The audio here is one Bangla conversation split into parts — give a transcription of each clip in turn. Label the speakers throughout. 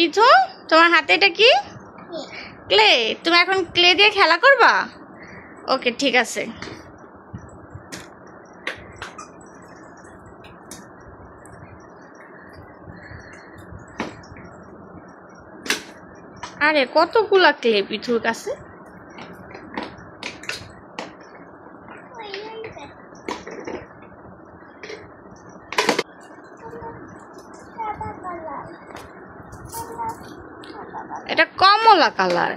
Speaker 1: পিথু, তোমার হাতে এটা কি? ক্লে। তুমি এখন ক্লে দিয়ে খেলা করবা? ওকে, ঠিক আছে। আরে কতগুলা ক্লে পিথুর কাছে। এটা কমলা কালার,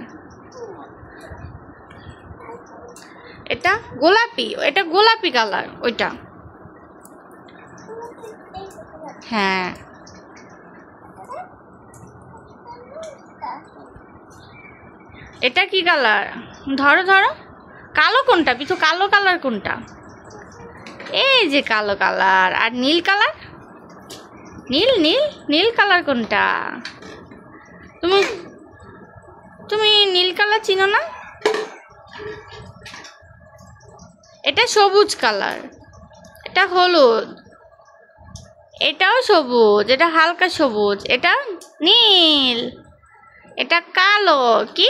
Speaker 1: এটা গোলাপি, এটা গোলাপি কালার ওইটা। হ্যাঁ, এটা কি কালার? ধরো ধরো, কালো কোনটা পিছু? কালো কালার কোনটা? এই যে কালো কালার। আর নীল কালার? নীল নীল নীল কালার কোনটা? তুমি তুমি নীল কালার চিনো না? এটা সবুজ কালার, এটা হলুদ, এটাও সবুজ, এটা হালকা সবুজ, এটা নীল, এটা কালো। কি?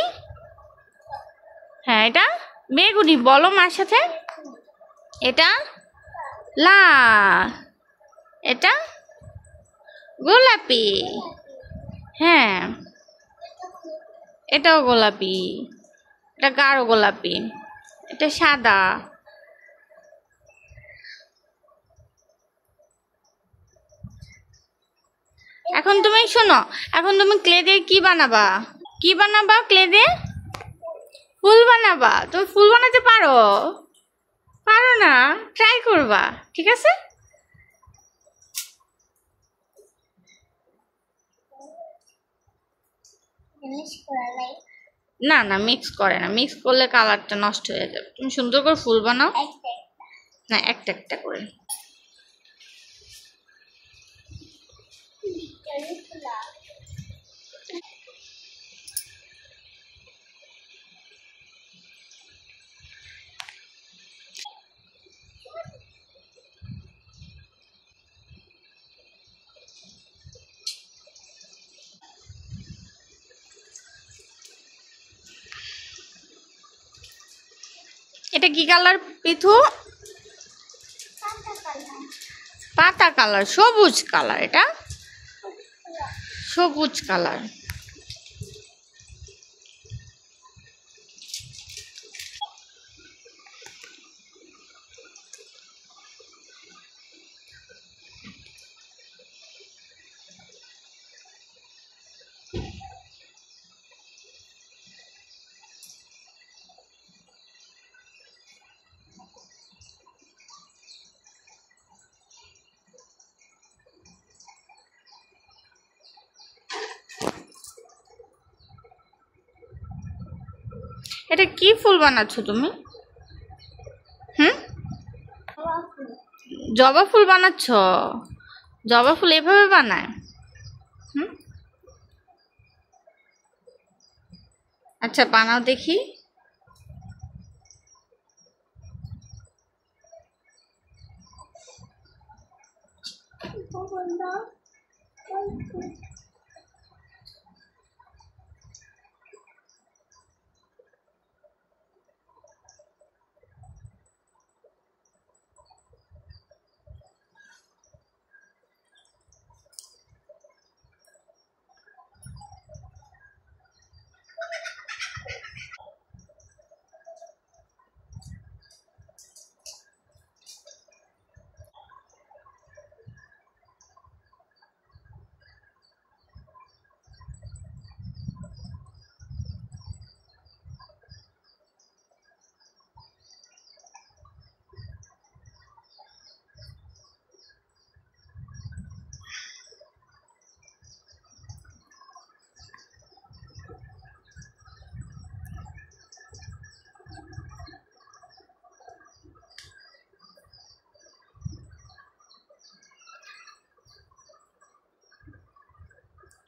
Speaker 1: হ্যাঁ, এটা বেগুনি। বলো মার সাথে। এটা লাল, এটা গোলাপি। হ্যাঁ, এটাও গোলাপি, এটা গাঢ় গোলাপি, এটা সাদা। এখন তুমি শোনো, এখন তুমি ক্লে দিয়ে কি বানাবা? কি বানাবা ক্লে দিয়ে? ফুল বানাবা? তুমি ফুল বানাতে পারো? পারো না? ট্রাই করবা, ঠিক আছে? না না, মিক্স করে না, মিক্স করলে কালারটা নষ্ট হয়ে যাবে। তুমি সুন্দর করে ফুল বানাও। না, একটা একটা করে। এটা কি কালার পিথু? পাতা কালার, সবুজ কালার, এটা সবুজ কালার। এটা কি ফুল বানাচ্ছো তুমি? জবা ফুল বানাচ্ছ? জবা ফুল এভাবে বানায়? আচ্ছা, বানাও দেখি।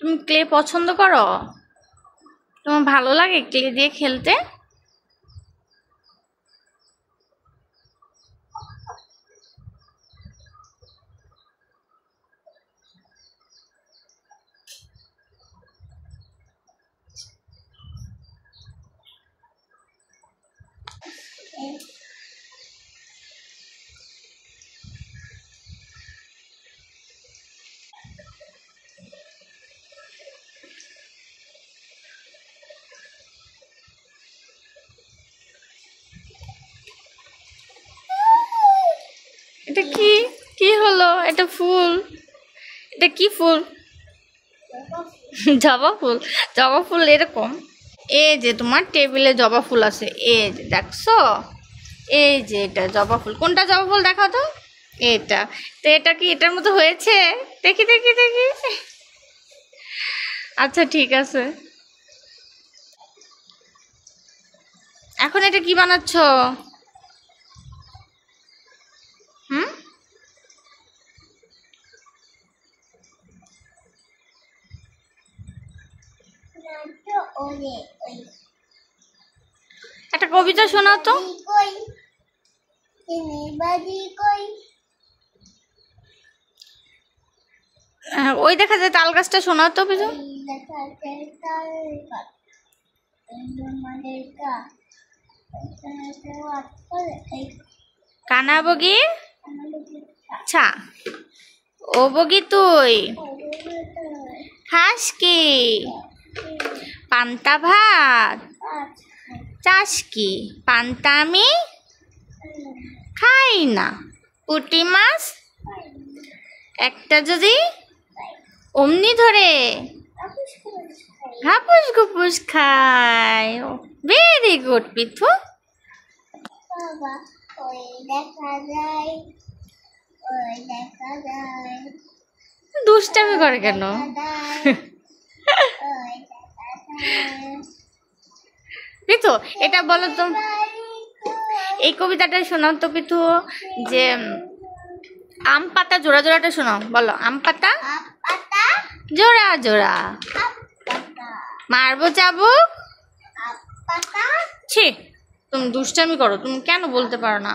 Speaker 1: তুমি ক্লে পছন্দ করো? তোমার ভালো লাগে ক্লে দিয়ে খেলতে? এটা কি কি হলো? এটা ফুল, এটা কি ফুল? জবা ফুল। জবা ফুল এরকম। এই যে তোমার টেবিলে জবা ফুল আছে, এই যে দেখছো, এই যে এটা জবা ফুল। কোনটা জবা ফুল দেখাও তো। এটা তো, এটা কি এটার মতো হয়েছে? দেখি দেখি দেখি। আচ্ছা ঠিক আছে। এখন এটা কি বানাচ্ছ? হুম, একটা কবিতা শোনাও তো। ওই দেখা যায় তাল গাছটা, শোনাও তো কিছু। কানা বগি ছা, ও বগি তুই খাস কি? পান্তা ভাত চাস কি? পান্তা আমি খাই না। পুঁটি মাছ একটা যদি অমনি ধরে হাপুস গুপুস খায়। Very good Pithu. দুষ্টামি করে কেন? পিথু এটা বলো তো, এই কবিতাটা শোনাও তো পিথু। যে আম পাতা জোড়া জোড়াটা শোনাও, বলো। আম পাতা জোড়া জোড়া মারবো চাবুক। ছি, তুমি দুষ্টামি করো, তুমি কেন বলতে পারো না?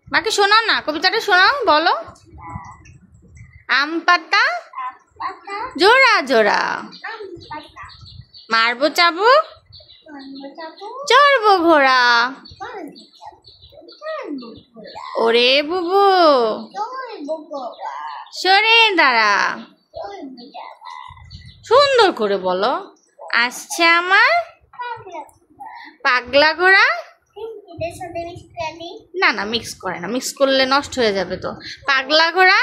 Speaker 1: বাকি শোনাও না, কবিতাটা শোনাও, বলো। আম পাতা জোড়া জোড়া মারবো চাবুক, চড়বো ঘোড়া। ওরে বুবু সরে দাঁড়া। সুন্দর করে বলো। আসছে আমার পাগলা ঘোড়া। না না, মিক্স করে না, মিক্স করলে নষ্ট হয়ে যাবে তো। পাগলা ঘোড়া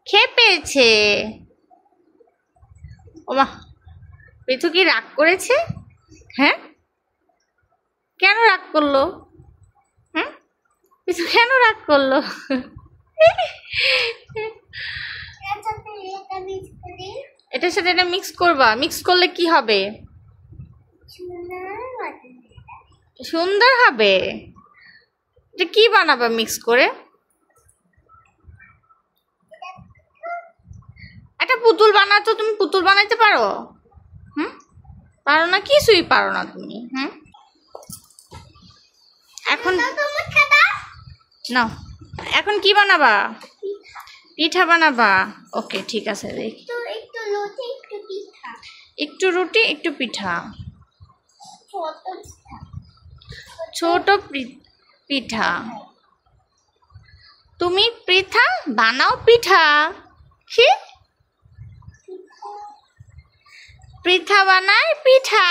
Speaker 1: খেপেছে। ওমা, পিথু কি রাগ করেছে? হ্যাঁ, কেন রাগ করলো? হুম, পিথু কেন রাগ করলো? এটার সাথে এটা মিক্স করবা। মিক্স করলে কি হবে? সুন্দর হবে। এটা কি বানাবা মিক্স করে? একটা পুতুল বানাতো, তুমি পুতুল বানাইতে পারো? হুম, পারো না, কিছুই পারো না তুমি। হুম, এখন না, এখন কি বানাবা? পিঠা বানাবা। ওকে ঠিক আছে, দেখি। একটু রুটি একটু পিঠা, ছোট পিঠা। তুমি পিঠা বানাও পিঠা। কি পিঠা বানায় পিঠা?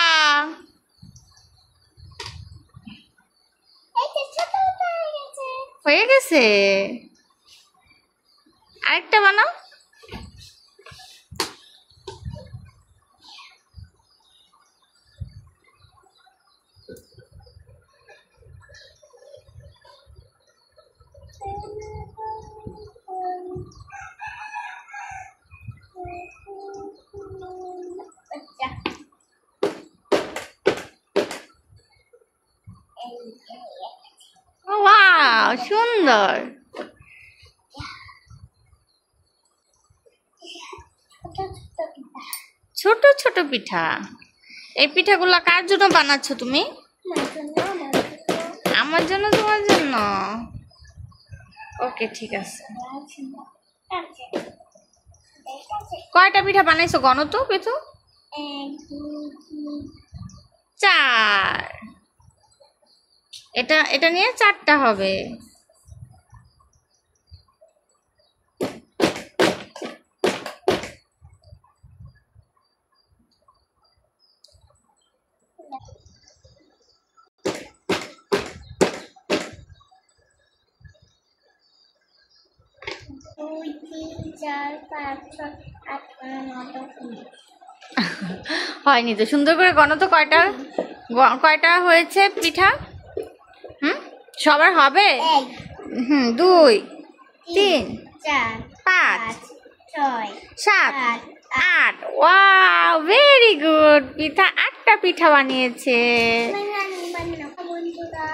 Speaker 1: হয়ে গেছে, আরেকটা বানাও। ওয়াও, সুন্দর। ছোট ছোট পিঠা। এই পিঠাগুলা কার জন্য বানাচ্ছ তুমি? আমার জন্য, তোমার জন্য। ওকে ঠিক আছে। কয়টা পিঠা বানাইছো গণ তো পিঠু? 4। এটা এটা নিয়ে 4টা হবে। হয়নি তো, সুন্দর করে গণ তো, কয়টা কয়টা হয়েছে পিঠা? সবার হবে? 2 3
Speaker 2: 4
Speaker 1: 5
Speaker 2: 6
Speaker 1: 7 8। Wow, very good. পিঠা 8টা পিঠা বানিয়েছে।
Speaker 2: বন্ধুরা